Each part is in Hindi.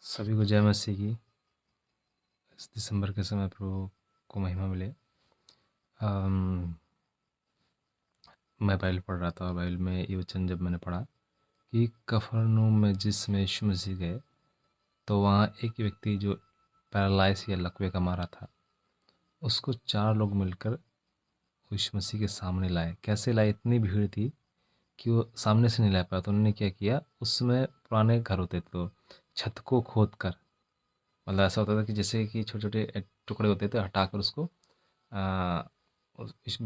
सभी को जय मसीह की। इस दिसंबर के समय प्रभु को महिमा मिले। अम, मैं बाइबल पढ़ रहा था और बाइबल में ये वचन जब मैंने पढ़ा कि कफरनहूम में जिसमें यीशु मसीह गए तो वहाँ एक व्यक्ति जो पैरालाइज या लकवे का मारा था, उसको 4 लोग मिलकर यीशु मसीह के सामने लाए। कैसे लाए? इतनी भीड़ थी कि वो सामने से नहीं ला पाया। तो उन्होंने क्या किया, उसमें पुराने घर होते थे तो छत को खोद कर, मतलब ऐसा होता था कि जैसे कि छोटे छोटे टुकड़े होते थे, हटाकर उसको आ, इस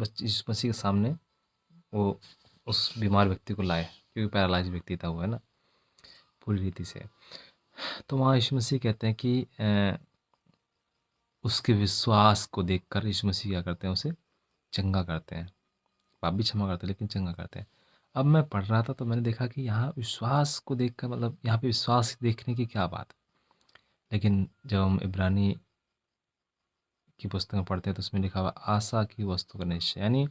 मसीह के सामने वो उस बीमार व्यक्ति को लाए, क्योंकि पैरालाइज व्यक्ति था वो, है ना, पूरी रीति से। तो वहाँ यीशु मसीह कहते हैं कि उसके विश्वास को देखकर यीशु मसीह क्या करते हैं, उसे चंगा करते हैं। पाप भी क्षमा करते हैं लेकिन चंगा करते हैं। अब मैं पढ़ रहा था तो मैंने देखा कि यहाँ विश्वास को देखकर, मतलब यहाँ पे विश्वास देखने की क्या बात है। लेकिन जब हम इब्रानी की पुस्तक में पढ़ते हैं तो उसमें लिखा हुआ आशा की वस्तु का निश्चय, यानी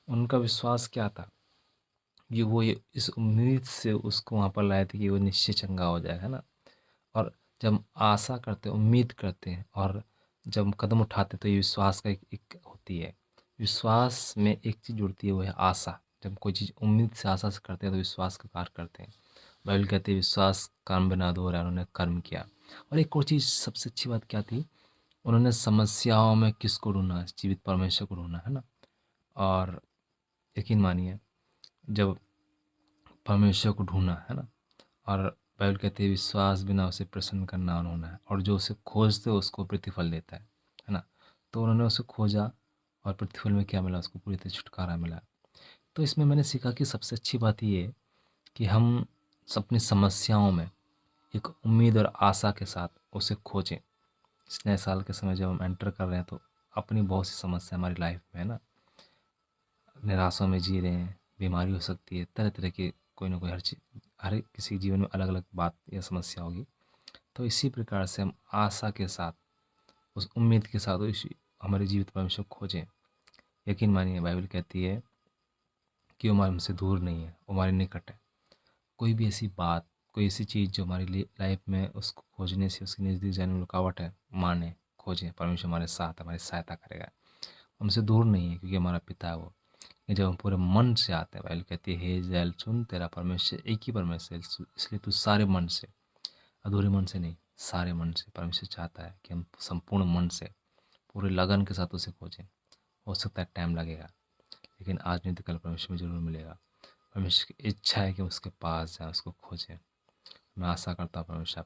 उनका विश्वास क्या था, ये वो ये इस उम्मीद से उसको वहाँ पर लाए थे कि वो निश्चय चंगा हो जाएगा, है ना। और जब हम आशा करते हैं, उम्मीद करते हैं और जब हम कदम उठाते हैं तो ये विश्वास का एक होती है। विश्वास में एक चीज़ जुड़ती है, वो है आशा। जब हम कोई चीज़ उम्मीद से, आशा से करते हैं तो विश्वास का कार्य करते हैं। बाइबल कहती है विश्वास कर्म बिना अधूरा है, उन्होंने कर्म किया। और एक और चीज़ सबसे अच्छी बात क्या थी, उन्होंने समस्याओं में किसको ढूंढा? जीवित परमेश्वर को ढूंढा, है ना। और यकीन मानिए, जब परमेश्वर को ढूंढा, है ना, और बाइबल कहती है विश्वास बिना उसे प्रसन्न करना उन्होंने है, और जो उसे खोजते हो उसको प्रतिफल देता है ना। तो उन्होंने उसे खोजा और प्रतिफल में क्या मिला? उसको पूरी तरह छुटकारा मिला। तो इसमें मैंने सीखा कि सबसे अच्छी बात ये है कि हम अपनी समस्याओं में एक उम्मीद और आशा के साथ उसे खोजें। इस नए साल के समय जब हम एंटर कर रहे हैं तो अपनी बहुत सी समस्या हमारी लाइफ में, है ना, निराशा में जी रहे हैं, बीमारी हो सकती है, तरह तरह की कोई ना कोई हर चीज़, हर एक किसी के जीवन में अलग अलग बात या समस्या होगी। तो इसी प्रकार से हम आशा के साथ, उस उम्मीद के साथ इसी हमारे जीवित परमेश्वर को खोजें। यकीन मानिए, बाइबल कहती है कि वो हमारे हमसे दूर नहीं है, वो हमारे निकट है। कोई भी ऐसी बात, कोई ऐसी चीज़ जो हमारी लाइफ में उसको खोजने से उसके नज़दीक जाने में रुकावट है, माने, खोजें, परमेश्वर हमारे साथ, हमारी सहायता करेगा। हमसे दूर नहीं है क्योंकि हमारा पिता है वो। ये जब हम पूरे मन से आते हैं, बाइबल कहती है हे इज़राइल सुन, तेरा परमेश्वर एक ही परमेश्वर है, इसलिए तू सारे मन से, अधूरे मन से नहीं, सारे मन से, परमेश्वर चाहता है कि हम संपूर्ण मन से, पूरे लगन के साथ उसे खोजें। हो सकता है टाइम लगेगा, लेकिन आज नहीं तो कल परमेश्वर में ज़रूर मिलेगा। परमेश्वर की इच्छा है कि उसके पास जाएं, उसको खोजें। मैं आशा करता हूँ परमेश्वर